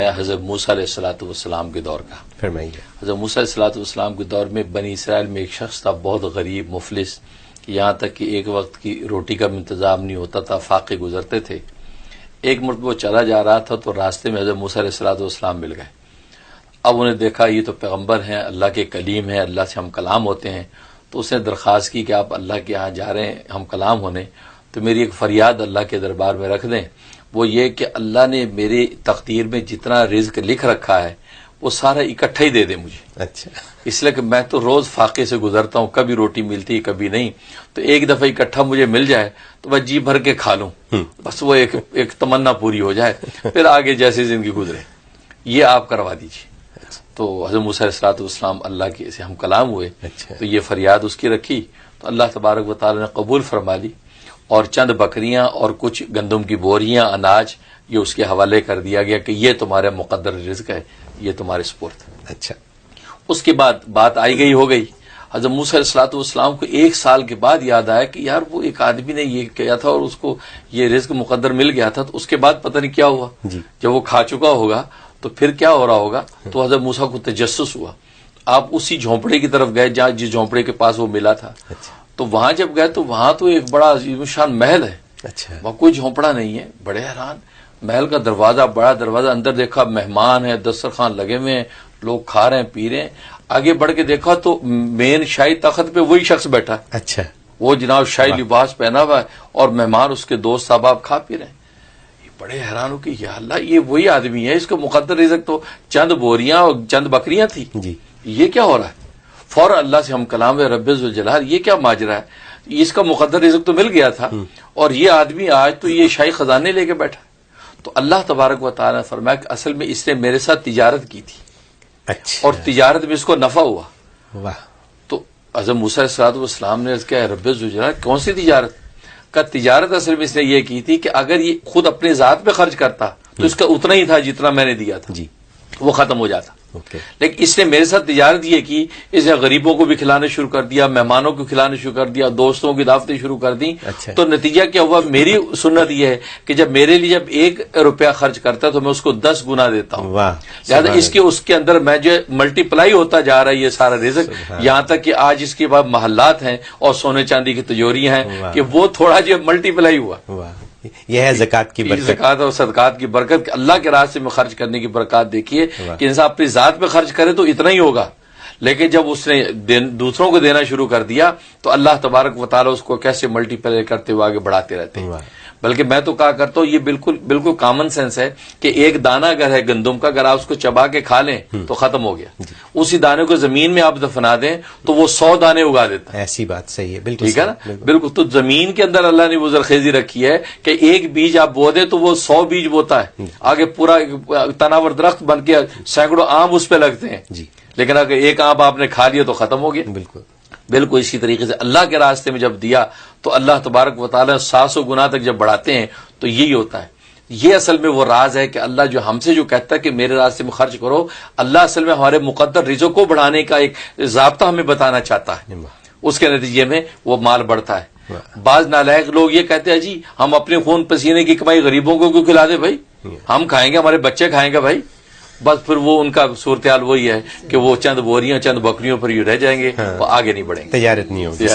حضرت موسیٰ علیہ السلام کے دور کا فرمائیے۔ حضرت موسیٰ علیہ السلام کے دور میں بنی اسرائیل میں ایک شخص تھا، بہت غریب مفلس، یہاں تک کہ ایک وقت کی روٹی کا بھی انتظام نہیں ہوتا تھا، فاقے گزرتے تھے۔ ایک مرتبہ وہ چلا جا رہا تھا تو راستے میں حضرت موسیٰ علیہ السلام مل گئے۔ اب انہیں دیکھا یہ تو پیغمبر ہیں، اللہ کے کلیم ہیں، اللہ سے ہم کلام ہوتے ہیں، تو اس نے درخواست کی کہ آپ اللہ کے یہاں جا رہے ہیں ہم کلام ہونے، تو میری ایک فریاد اللہ کے دربار میں رکھ دیں، وہ یہ کہ اللہ نے میری تقدیر میں جتنا رزق لکھ رکھا ہے وہ سارا اکٹھا ہی دے دے مجھے۔ اچھا، اس لیے کہ میں تو روز فاقے سے گزرتا ہوں، کبھی روٹی ملتی کبھی نہیں، تو ایک دفعہ اکٹھا مجھے مل جائے تو میں جی بھر کے کھا لوں، بس وہ ایک تمنا پوری ہو جائے، پھر آگے جیسی زندگی گزرے، یہ آپ کروا دیجیے۔ تو حضرت موسیٰ علیہ السلام اللہ کے سے ہم کلام ہوئے، تو یہ فریاد اس کی رکھی تو اللہ تبارک و تعالی نے قبول فرما لی، اور چند بکریاں اور کچھ گندم کی بوریاں، اناج، یہ اس کے حوالے کر دیا گیا کہ یہ تمہارا مقدر رزق ہے، یہ تمہارے سپرد۔ اچھا، اس کے بعد بات آئی گئی ہو گئی۔ حضرت موسیٰ علیہ السلام کو ایک سال کے بعد یاد آیا کہ یار وہ ایک آدمی نے یہ کیا تھا اور اس کو یہ رزق مقدر مل گیا تھا، تو اس کے بعد پتہ نہیں کیا ہوا، جب وہ کھا چکا ہوگا تو پھر کیا ہو رہا ہوگا۔ تو حضرت موسیٰ کو تجسس ہوا، آپ اسی جھونپڑے کی طرف گئے جہاں جس جھونپڑے کے پاس وہ ملا تھا، تو وہاں جب گئے تو وہاں تو ایک بڑا عظیم شان محل ہے، وہاں کوئی جھونپڑا نہیں ہے، بڑے حیران، محل کا دروازہ، بڑا دروازہ، اندر دیکھا مہمان ہیں، دسترخوان لگے ہوئے ہیں، لوگ کھا رہے ہیں پی رہے ہیں، آگے بڑھ کے دیکھا تو مین شاہی تخت پہ وہی شخص بیٹھا، اچھا، وہ جناب شاہی لباس پہنا ہوا ہے اور مہمان اس کے دوست احباب کھا پی رہے ہیں۔ بڑے حیران ہو کہ یا اللہ یہ وہی آدمی ہے، اس کا مقدر رزق تو چند بوریاں اور چند بکریاں تھی، یہ کیا ہو رہا ہے؟ فوراً اللہ سے ہم کلام رب ذوالجلال، یہ کیا ماجرا ہے؟ اس کا مقدر رزق تو مل گیا تھا اور یہ آدمی آج تو یہ شاہی خزانے لے کے بیٹھا۔ تو اللہ تبارک و تعالیٰ نے فرمایا کہ اصل میں اس نے میرے ساتھ تجارت کی تھی، اور تجارت میں اس کو نفع ہوا۔ تو حضرت موسیٰ علیہ السلام نے کہا رب ذوالجلال کون سی تجارت؟ کا تجارت اصل میں اس نے یہ کی تھی کہ اگر یہ خود اپنے ذات پہ خرچ کرتا تو اس کا اتنا ہی تھا جتنا میں نے دیا تھا، وہ ختم ہو جاتا، لیکن اس نے میرے ساتھ تجارت یہ کی، اس نے غریبوں کو بھی کھلانا شروع کر دیا، مہمانوں کو کھلانا شروع کر دیا، دوستوں کی دعوتیں شروع کر دی۔ تو نتیجہ کیا ہوا؟ میری سنت یہ ہے کہ جب میرے لیے جب 1 روپیہ خرچ کرتا ہے تو میں اس کو 10 گنا دیتا ہوں، لہٰذا اس کے اندر میں جو ملٹی پلائی ہوتا جا رہا ہے یہ سارا رزق، یہاں تک کہ آج اس کے بعد محلات ہیں اور سونے چاندی کی تجوریاں ہیں کہ وہ تھوڑا جو ملٹی پلائی ہوا۔ یہ ہے زکوٰۃ کی برکت، زکوٰۃ اور صدقات کی برکت، کہ اللہ کے راستے میں خرچ کرنے کی برکات دیکھیے کہ انسان اپنی ذات پہ خرچ کرے تو اتنا ہی ہوگا، لیکن جب اس نے دوسروں کو دینا شروع کر دیا تو اللہ تبارک و تعالیٰ اس کو کیسے ملٹی پلائی کرتے ہوئے آگے بڑھاتے رہتے ہیں۔ بلکہ میں تو کہا کرتا ہوں یہ بالکل کامن سینس ہے کہ ایک دانہ اگر ہے گندم کا، اگر آپ اس کو چبا کے کھا لیں تو ختم ہو گیا، اسی دانے کو زمین میں آپ دفنا دیں تو وہ 100 دانے اگا دیتا ہے۔ ایسی بات صحیح ہے، بالکل ٹھیک ہے نا، بالکل۔ تو زمین کے اندر اللہ نے وہ زرخیزی رکھی ہے کہ ایک بیج آپ بو دیں تو وہ 100 بیج بوتا ہے، آگے پورا تناور درخت بن کے سینکڑوں آم اس پہ لگتے ہیں، لیکن اگر ایک آم آپ نے کھا لیا تو ختم ہو گیا۔ بالکل اسی طریقے سے اللہ کے راستے میں جب دیا تو اللہ تبارک و تعالیٰ 700 گنا تک جب بڑھاتے ہیں تو یہی ہوتا ہے۔ یہ اصل میں وہ راز ہے کہ اللہ جو ہم سے جو کہتا ہے کہ میرے راستے میں خرچ کرو، اللہ اصل میں ہمارے مقدر رزق کو بڑھانے کا ایک ضابطہ ہمیں بتانا چاہتا ہے، اس کے نتیجے میں وہ مال بڑھتا ہے۔ بعض نالائق لوگ یہ کہتے ہیں جی ہم اپنے خون پسینے کی کمائی غریبوں کو کیوں کھلا دیں بھائی، ہم کھائیں گے ہمارے بچے کھائیں گے بھائی، بس پھر وہ ان کا صورتحال وہی ہے کہ وہ چند بوریاں چند بکریوں پر ہی رہ جائیں گے، وہ آگے نہیں بڑھیں گے، تجارت نہیں ہوگی۔